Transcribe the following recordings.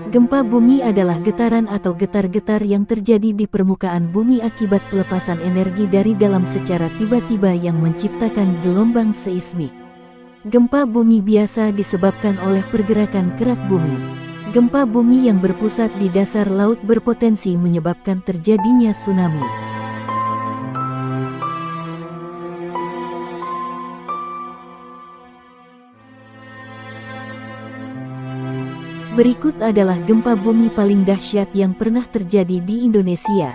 Gempa bumi adalah getaran atau getar-getar yang terjadi di permukaan bumi akibat pelepasan energi dari dalam secara tiba-tiba yang menciptakan gelombang seismik. Gempa bumi biasa disebabkan oleh pergerakan kerak bumi. Gempa bumi yang berpusat di dasar laut berpotensi menyebabkan terjadinya tsunami. Berikut adalah gempa bumi paling dahsyat yang pernah terjadi di Indonesia.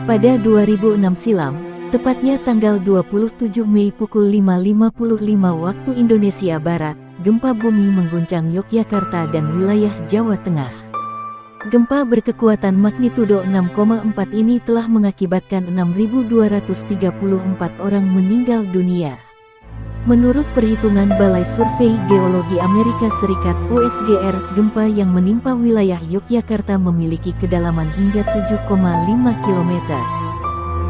Pada 2006 silam, tepatnya tanggal 27 Mei pukul 5.55 waktu Indonesia Barat, gempa bumi mengguncang Yogyakarta dan wilayah Jawa Tengah. Gempa berkekuatan magnitudo 6,4 ini telah mengakibatkan 6.234 orang meninggal dunia. Menurut perhitungan Balai Survei Geologi Amerika Serikat (USGR), gempa yang menimpa wilayah Yogyakarta memiliki kedalaman hingga 7,5 km.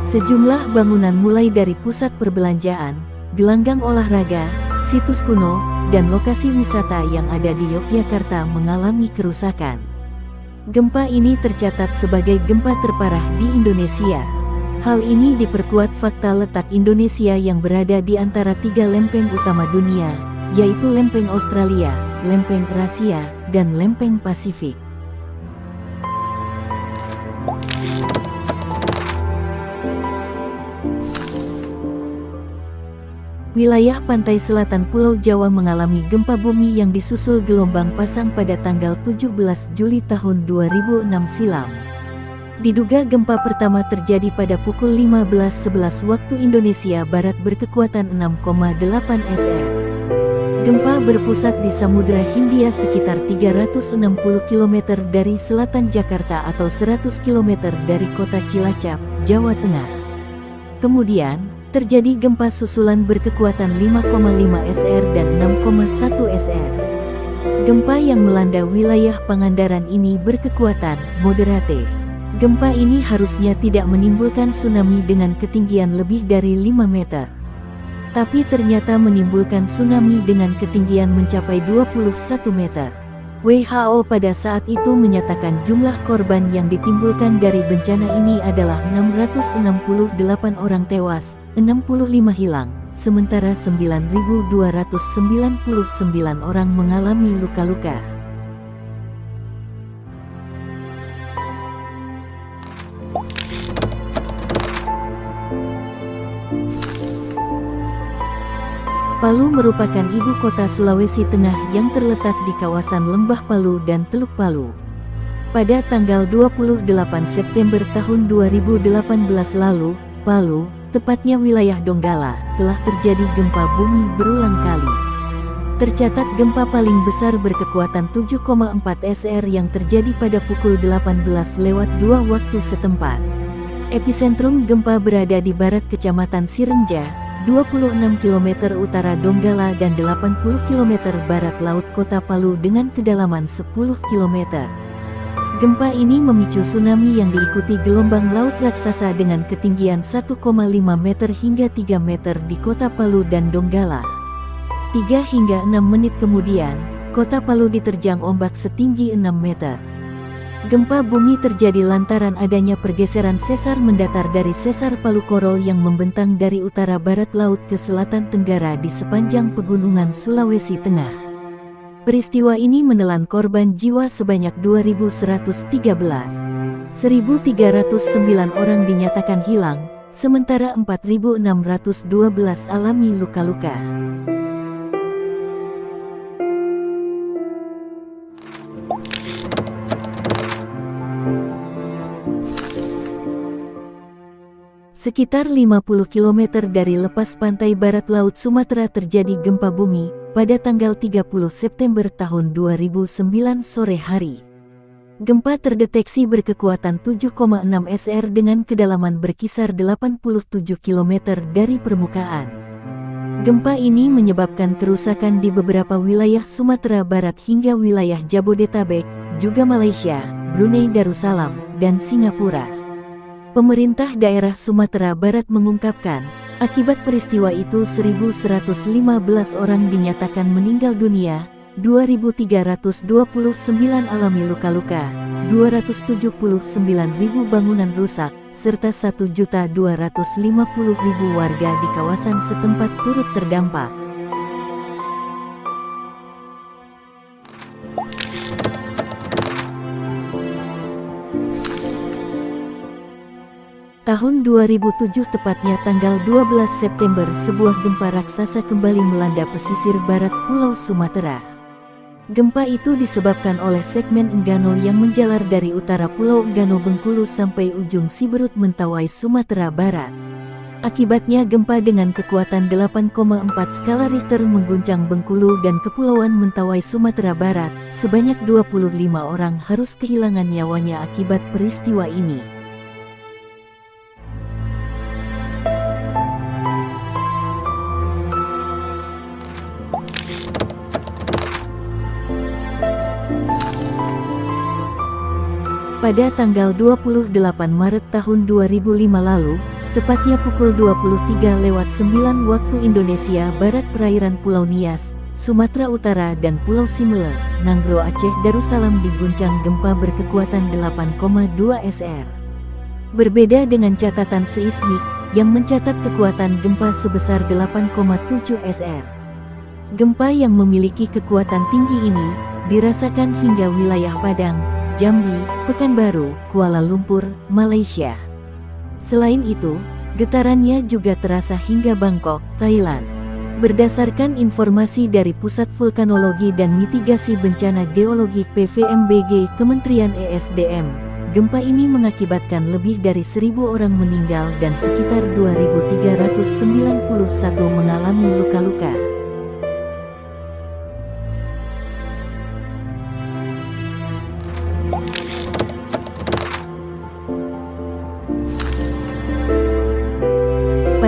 Sejumlah bangunan mulai dari pusat perbelanjaan, gelanggang olahraga, situs kuno, dan lokasi wisata yang ada di Yogyakarta mengalami kerusakan. Gempa ini tercatat sebagai gempa terparah di Indonesia. Hal ini diperkuat fakta letak Indonesia yang berada di antara tiga lempeng utama dunia, yaitu lempeng Australia, lempeng Eurasia, dan lempeng Pasifik. Wilayah pantai selatan Pulau Jawa mengalami gempa bumi yang disusul gelombang pasang pada tanggal 17 Juli tahun 2006 silam. Diduga gempa pertama terjadi pada pukul 15.11 waktu Indonesia Barat berkekuatan 6,8 SR. Gempa berpusat di Samudra Hindia sekitar 360 km dari selatan Jakarta atau 100 km dari kota Cilacap, Jawa Tengah. Kemudian, terjadi gempa susulan berkekuatan 5,5 SR dan 6,1 SR. Gempa yang melanda wilayah Pangandaran ini berkekuatan moderate. Gempa ini harusnya tidak menimbulkan tsunami dengan ketinggian lebih dari 5 meter. Tapi ternyata menimbulkan tsunami dengan ketinggian mencapai 21 meter. WHO pada saat itu menyatakan jumlah korban yang ditimbulkan dari bencana ini adalah 668 orang tewas, 65 hilang, sementara 9.299 orang mengalami luka-luka. Palu merupakan ibu kota Sulawesi Tengah yang terletak di kawasan Lembah Palu dan Teluk Palu. Pada tanggal 28 September tahun 2018 lalu, Palu, tepatnya wilayah Donggala, telah terjadi gempa bumi berulang kali. Tercatat gempa paling besar berkekuatan 7,4 SR yang terjadi pada pukul 18.02 waktu setempat. Epicentrum gempa berada di barat Kecamatan Sirenja, 26 km utara Donggala dan 80 km barat laut kota Palu dengan kedalaman 10 km. Gempa ini memicu tsunami yang diikuti gelombang laut raksasa dengan ketinggian 1,5 meter hingga 3 meter di kota Palu dan Donggala. 3 hingga 6 menit kemudian, kota Palu diterjang ombak setinggi 6 meter. Gempa bumi terjadi lantaran adanya pergeseran sesar mendatar dari sesar Palu Koro yang membentang dari utara barat laut ke selatan tenggara di sepanjang pegunungan Sulawesi Tengah. Peristiwa ini menelan korban jiwa sebanyak 2.113. 1.309 orang dinyatakan hilang, sementara 4.612 alami luka-luka. Sekitar 50 km dari lepas pantai barat laut Sumatera terjadi gempa bumi pada tanggal 30 September tahun 2009 sore hari. Gempa terdeteksi berkekuatan 7,6 SR dengan kedalaman berkisar 87 km dari permukaan. Gempa ini menyebabkan kerusakan di beberapa wilayah Sumatera Barat hingga wilayah Jabodetabek, juga Malaysia, Brunei Darussalam, dan Singapura. Pemerintah daerah Sumatera Barat mengungkapkan, akibat peristiwa itu 1.115 orang dinyatakan meninggal dunia, 2.329 alami luka-luka, 279.000 bangunan rusak, serta 1.250.000 warga di kawasan setempat turut terdampak. Tahun 2007 tepatnya tanggal 12 September sebuah gempa raksasa kembali melanda pesisir barat Pulau Sumatera. Gempa itu disebabkan oleh segmen Enggano yang menjalar dari utara Pulau Enggano Bengkulu sampai ujung Siberut Mentawai Sumatera Barat. Akibatnya gempa dengan kekuatan 8,4 skala Richter mengguncang Bengkulu dan Kepulauan Mentawai Sumatera Barat. Sebanyak 25 orang harus kehilangan nyawanya akibat peristiwa ini. Pada tanggal 28 Maret tahun 2005 lalu, tepatnya pukul 23.09 waktu Indonesia Barat perairan Pulau Nias, Sumatera Utara dan Pulau Simele, Nanggro Aceh Darussalam diguncang gempa berkekuatan 8,2 SR. Berbeda dengan catatan seismik, yang mencatat kekuatan gempa sebesar 8,7 SR. Gempa yang memiliki kekuatan tinggi ini, dirasakan hingga wilayah Padang, Jambi, Pekanbaru, Kuala Lumpur, Malaysia. Selain itu, getarannya juga terasa hingga Bangkok, Thailand. Berdasarkan informasi dari Pusat Vulkanologi dan Mitigasi Bencana Geologi PVMBG Kementerian ESDM, gempa ini mengakibatkan lebih dari 1.000 orang meninggal dan sekitar 2.391 mengalami luka-luka.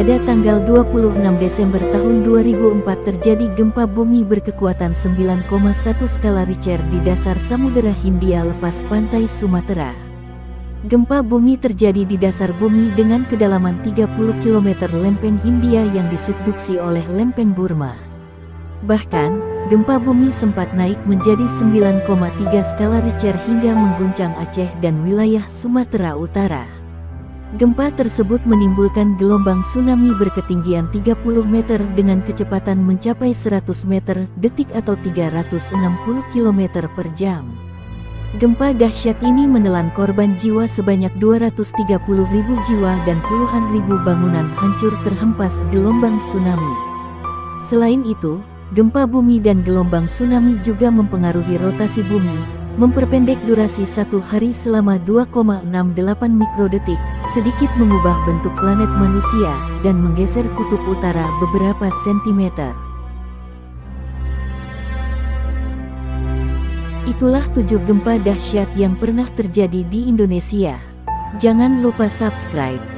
Pada tanggal 26 Desember tahun 2004 terjadi gempa bumi berkekuatan 9,1 skala Richter di dasar Samudera Hindia lepas pantai Sumatera. Gempa bumi terjadi di dasar bumi dengan kedalaman 30 km lempeng Hindia yang disubduksi oleh lempeng Burma. Bahkan, gempa bumi sempat naik menjadi 9,3 skala Richter hingga mengguncang Aceh dan wilayah Sumatera Utara. Gempa tersebut menimbulkan gelombang tsunami berketinggian 30 meter dengan kecepatan mencapai 100 meter detik atau 360 km per jam. Gempa dahsyat ini menelan korban jiwa sebanyak 230.000 jiwa dan puluhan ribu bangunan hancur terhempas gelombang tsunami. Selain itu, gempa bumi dan gelombang tsunami juga mempengaruhi rotasi bumi, memperpendek durasi satu hari selama 2,68 mikrodetik, sedikit mengubah bentuk planet manusia, dan menggeser kutub utara beberapa sentimeter. Itulah 7 gempa dahsyat yang pernah terjadi di Indonesia. Jangan lupa subscribe.